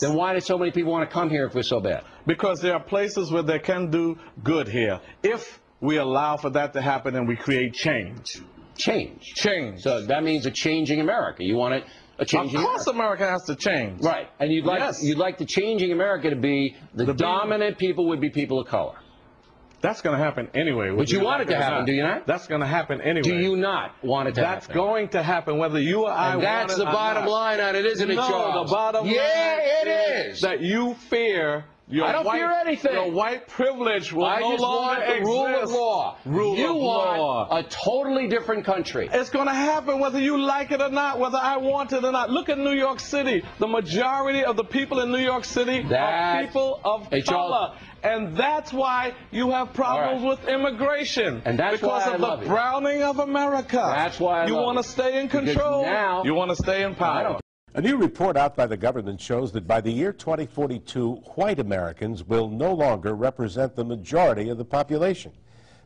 Then why do so many people want to come here if we're so bad? Because there are places where they can do good here. If we allow for that to happen and we create change. Change. So that means a changing America. You want a changing America. Of course America has to change. Right. And you'd like the changing America to be the dominant people would be people of color. That's going to happen anyway. But you want it to happen, do you not? That's going to happen anyway. Do you not want it to happen? That's going to happen whether you or I want it or not. That's the bottom line on it, isn't it, Charles? No, the bottom line is that you fear I don't fear anything. Your white privilege will no longer exist. I just want the rule of law. You want a totally different country. It's going to happen whether you like it or not, whether I want it or not. Look at New York City. The majority of the people in New York City are people of color. And that's why you have problems with immigration. And that's because of the browning of America. That's why you want to stay in control. Now, you want to stay in power. A new report out by the government shows that by the year 2042, white Americans will no longer represent the majority of the population.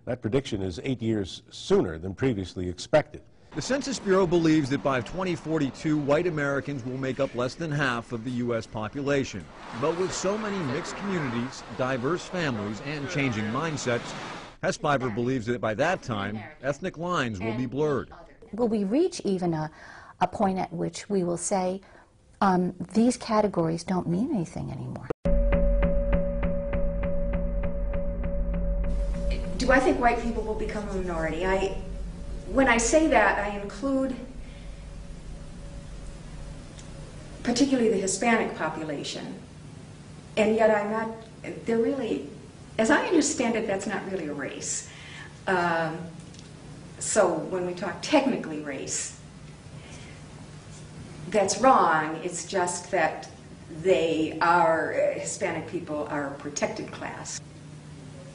That prediction is 8 years sooner than previously expected. The Census Bureau believes that by 2042, white Americans will make up less than half of the U.S. population. But with so many mixed communities, diverse families, and changing mindsets, Hesbiver believes that by that time, ethnic lines will be blurred. Will we reach even a point at which we will say these categories don't mean anything anymore? Do I think white people will become a minority? When I say that, I include particularly the Hispanic population, and yet I'm not, they're really, as I understand it, that's not really a race. So when we talk technically race, that's wrong. It's just that Hispanic people are a protected class.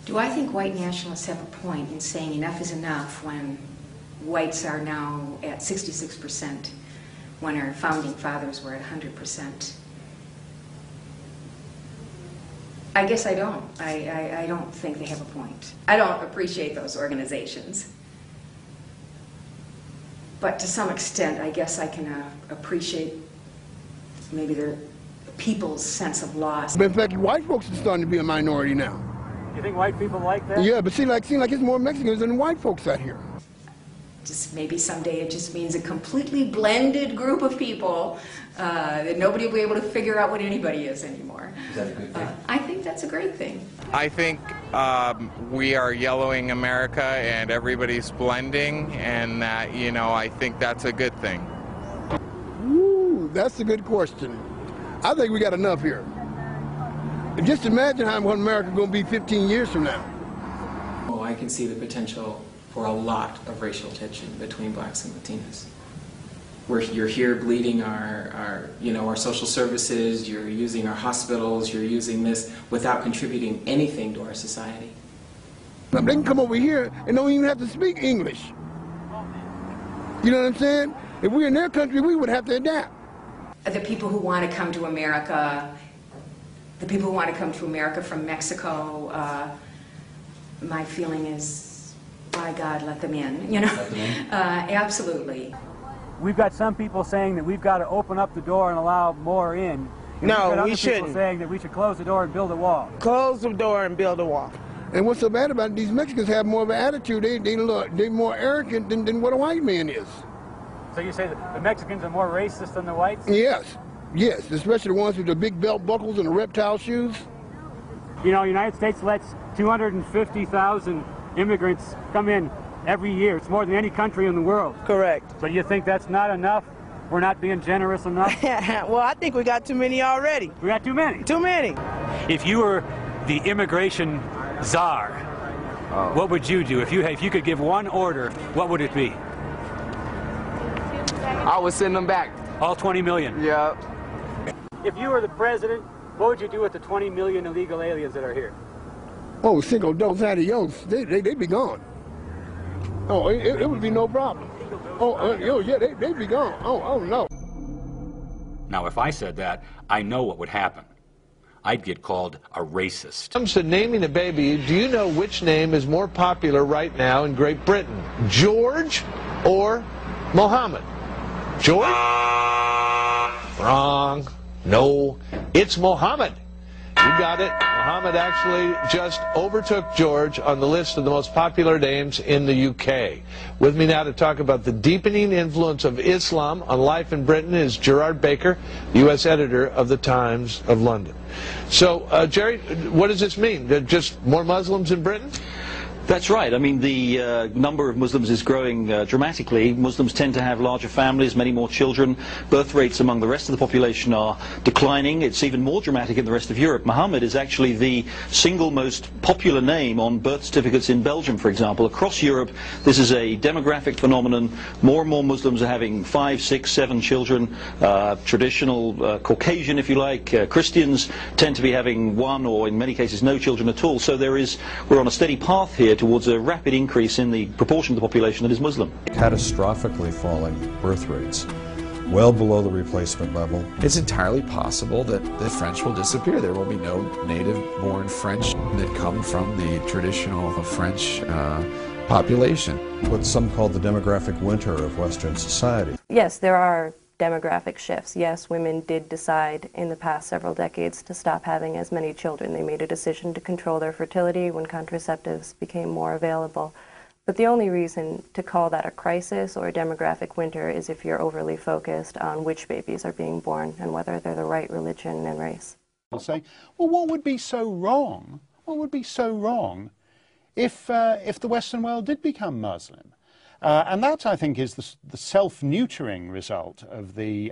Do I think white nationalists have a point in saying enough is enough when whites are now at 66%, when our founding fathers were at 100%? I guess I don't. I don't think they have a point. I don't appreciate those organizations. But to some extent, I guess I can appreciate maybe their people's sense of loss. But in fact, white folks are starting to be a minority now. You think white people like that? Yeah, but seems like it's more Mexicans than white folks out here. Just maybe someday it just means a completely blended group of people that nobody will be able to figure out what anybody is anymore. Is that a good thing? I think that's a great thing. I think we are yellowing America and everybody's blending, and that, you know, I think that's a good thing. Ooh, that's a good question. I think we got enough here. And just imagine how America is going to be 15 years from now. Oh, I can see the potential for a lot of racial tension between blacks and Latinos. You're here bleeding our social services, you're using our hospitals, you're using this without contributing anything to our society. They can come over here and don't even have to speak English. You know what I'm saying? If we were in their country, we would have to adapt. The people who want to come to America, the people who want to come to America from Mexico, my feeling is, by God, let them in, you know? Let them in? Absolutely. We've got some people saying that we've got to open up the door and allow more in. No, we shouldn't. People saying that we should close the door and build a wall. Close the door and build a wall. And what's so bad about it, these Mexicans have more of an attitude. They're more arrogant than what a white man is. So you say that the Mexicans are more racist than the whites? Yes, yes, especially the ones with the big belt buckles and the reptile shoes. You know, the United States lets 250,000 immigrants come in every year. It's more than any country in the world. Correct. So you think that's not enough? We're not being generous enough? Well, I think we got too many already. We got too many? Too many. If you were the immigration czar, what would you do? If you could give one order, what would it be? I would send them back. All 20 million? Yeah. If you were the president, what would you do with the 20 million illegal aliens that are here? Oh, Cinco dos Adios, they'd be gone. Oh, it would be no problem. Oh, yeah, they'd be gone. Oh, no. Now, if I said that, I know what would happen. I'd get called a racist. When it comes to naming a baby, do you know which name is more popular right now in Great Britain? George or Mohammed? George? Wrong. No. It's Mohammed. You got it. Mohammed actually just overtook George on the list of the most popular names in the UK. With me now to talk about the deepening influence of Islam on life in Britain is Gerard Baker, U.S. editor of the Times of London. So, Jerry, what does this mean? Just more Muslims in Britain? That's right. I mean, the number of Muslims is growing dramatically. Muslims tend to have larger families, many more children. Birth rates among the rest of the population are declining. It's even more dramatic in the rest of Europe. Muhammad is actually the single most popular name on birth certificates in Belgium, for example. Across Europe, this is a demographic phenomenon. More and more Muslims are having 5, 6, 7 children. Traditional Caucasian, if you like, Christians tend to be having 1 or in many cases no children at all. So we're on a steady path here towards a rapid increase in the proportion of the population that is Muslim. Catastrophically falling birth rates, well below the replacement level. It's entirely possible that the French will disappear. There will be no native-born French that come from the traditional French population. What some call the demographic winter of Western society. Yes, there are demographic shifts. Yes, women did decide in the past several decades to stop having as many children. They made a decision to control their fertility when contraceptives became more available. But the only reason to call that a crisis or a demographic winter is if you're overly focused on which babies are being born and whether they're the right religion and race. I'll say, well, what would be so wrong? What would be so wrong if the Western world did become Muslim? And that, I think, is the self-neutering result of the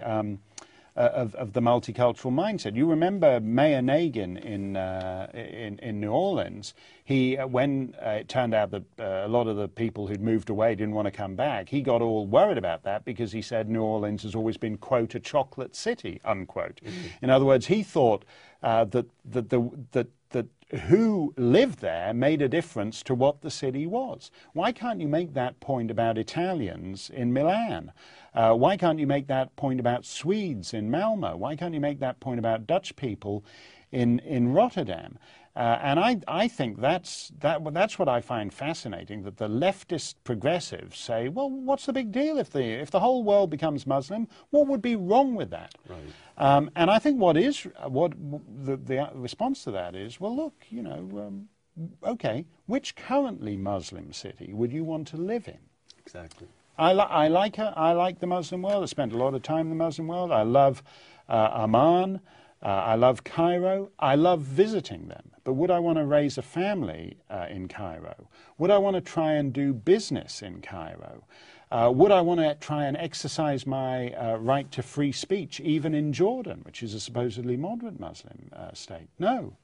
multicultural mindset. You remember Mayor Nagin in New Orleans. When it turned out that a lot of the people who'd moved away didn't want to come back, he got all worried about that because he said New Orleans has always been, quote, a chocolate city, unquote. In other words, he thought that who lived there made a difference to what the city was. Why can't you make that point about Italians in Milan? Why can't you make that point about Swedes in Malmö? Why can't you make that point about Dutch people in Rotterdam? And I think that's what I find fascinating, that the leftist progressives say, well, what's the big deal if the whole world becomes Muslim? What would be wrong with that? Right. And I think the response to that is, well, look, you know, okay, which currently Muslim city would you want to live in? Exactly. I like the Muslim world. I spent a lot of time in the Muslim world. I love Amman. I love Cairo. I love visiting them. But would I want to raise a family in Cairo? Would I want to try and do business in Cairo? Would I want to try and exercise my right to free speech even in Jordan, which is a supposedly moderate Muslim state? No.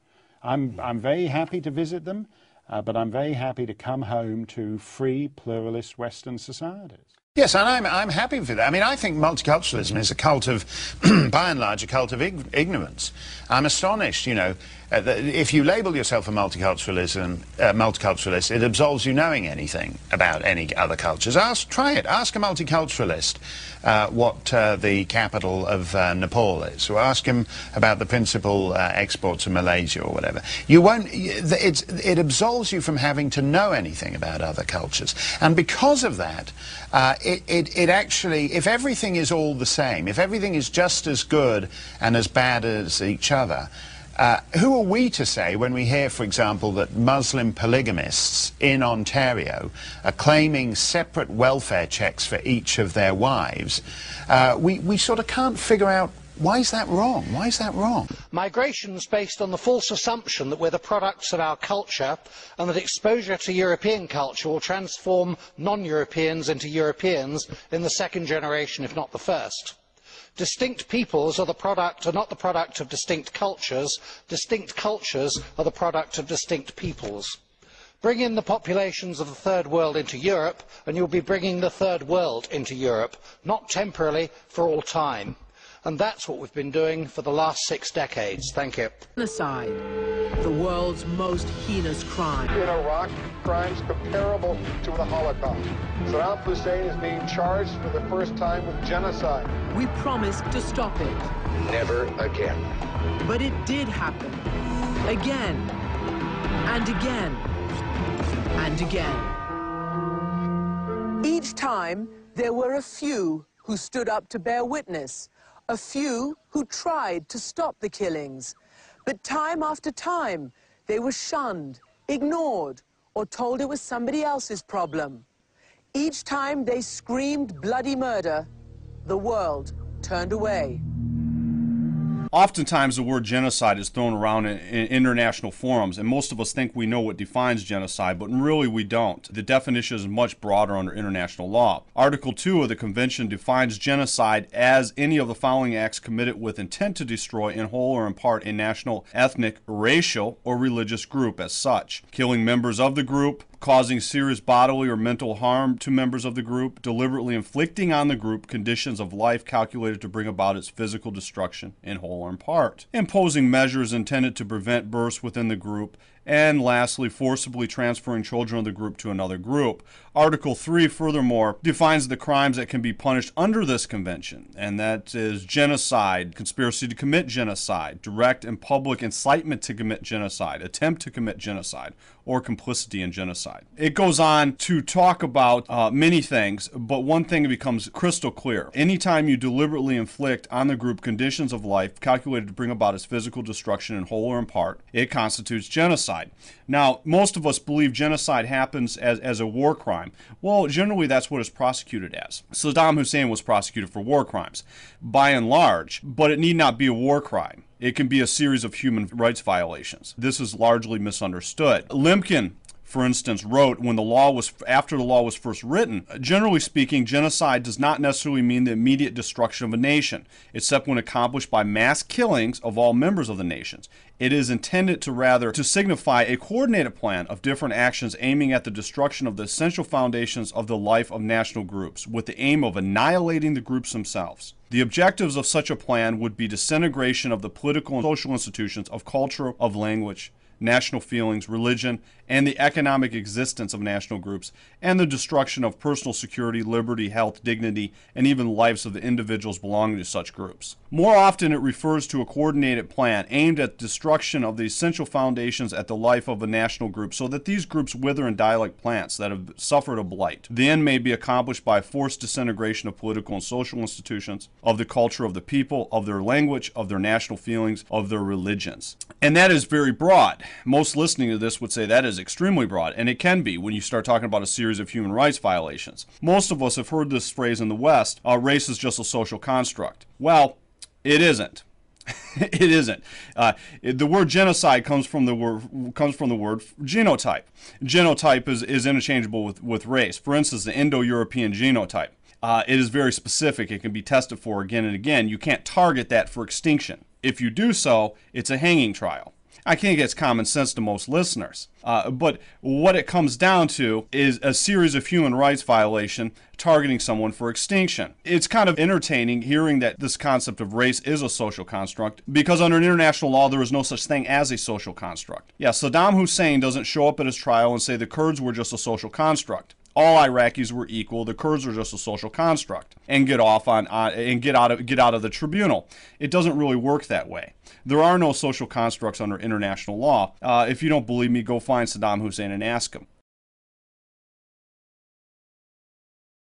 I'm very happy to visit them, but I'm very happy to come home to free, pluralist Western societies. Yes, and I'm happy for that. I mean, I think multiculturalism is a cult of, by and large, a cult of ignorance. I'm astonished, you know, that if you label yourself a multiculturalist, it absolves you knowing anything about any other cultures. Try it. Ask a multiculturalist what the capital of Nepal is, or ask him about the principal exports of Malaysia or whatever. You won't. It absolves you from having to know anything about other cultures, and because of that, it actually, if everything is all the same, if everything is just as good and as bad as each other, who are we to say when we hear, for example, that Muslim polygamists in Ontario are claiming separate welfare checks for each of their wives? We sort of can't figure out, why is that wrong? Why is that wrong? Migration's based on the false assumption that we're the products of our culture and that exposure to European culture will transform non-Europeans into Europeans in the second generation, if not the first. Distinct peoples are not the product of distinct cultures. Distinct cultures are the product of distinct peoples. Bring in the populations of the Third World into Europe and you'll be bringing the Third World into Europe, not temporarily, for all time. And that's what we've been doing for the last 6 decades. Thank you. Genocide, the world's most heinous crime. In Iraq, crimes comparable to the Holocaust. Saddam Hussein is being charged for the first time with genocide. We promised to stop it. Never again. But it did happen. Again. And again. And again. Each time, there were a few who stood up to bear witness. A few who tried to stop the killings, but time after time they were shunned, ignored, or told it was somebody else's problem. Each time they screamed bloody murder, the world turned away. Oftentimes the word genocide is thrown around in international forums, and most of us think we know what defines genocide, but really we don't. The definition is much broader under international law. Article 2 of the Convention defines genocide as any of the following acts committed with intent to destroy in whole or in part a national, ethnic, racial, or religious group as such. Killing members of the group, causing serious bodily or mental harm to members of the group, deliberately inflicting on the group conditions of life calculated to bring about its physical destruction in whole or in part, imposing measures intended to prevent births within the group, and lastly, forcibly transferring children of the group to another group. Article 3, furthermore, defines the crimes that can be punished under this convention, and that is genocide, conspiracy to commit genocide, direct and public incitement to commit genocide, attempt to commit genocide, or complicity in genocide. It goes on to talk about many things, but one thing becomes crystal clear. Anytime you deliberately inflict on the group conditions of life calculated to bring about its physical destruction in whole or in part, it constitutes genocide. Now, most of us believe genocide happens as a war crime. Well, generally that's what it's prosecuted as. Saddam Hussein was prosecuted for war crimes, by and large, but it need not be a war crime. It can be a series of human rights violations. This is largely misunderstood. Lemkin, for instance, wrote after the law was first written, generally speaking, genocide does not necessarily mean the immediate destruction of a nation, except when accomplished by mass killings of all members of the nations. It is intended to signify a coordinated plan of different actions aiming at the destruction of the essential foundations of the life of national groups, with the aim of annihilating the groups themselves. The objectives of such a plan would be disintegration of the political and social institutions, of culture, of language, national feelings, religion, and the economic existence of national groups, and the destruction of personal security, liberty, health, dignity, and even lives of the individuals belonging to such groups. More often, it refers to a coordinated plan aimed at destruction of the essential foundations at the life of a national group, so that these groups wither and die like plants that have suffered a blight. The end may be accomplished by forced disintegration of political and social institutions, of the culture of the people, of their language, of their national feelings, of their religions. And that is very broad. Most listening to this would say that is extremely broad, and it can be when you start talking about a series of human rights violations. Most of us have heard this phrase in the West, race is just a social construct. Well, it isn't. It isn't. The word genocide comes from the word genotype. Genotype is interchangeable with race. For instance, the Indo-European genotype. It is very specific. It can be tested for again and again. You can't target that for extinction. If you do so, it's a hanging trial. I think it's common sense to most listeners. But what it comes down to is a series of human rights violations targeting someone for extinction. It's kind of entertaining hearing that this concept of race is a social construct, because under international law there is no such thing as a social construct. Yeah, Saddam Hussein doesn't show up at his trial and say the Kurds were just a social construct. All Iraqis were equal. The Kurds are just a social construct, and get out of the tribunal. It doesn't really work that way. There are no social constructs under international law. If you don't believe me, go find Saddam Hussein and ask him.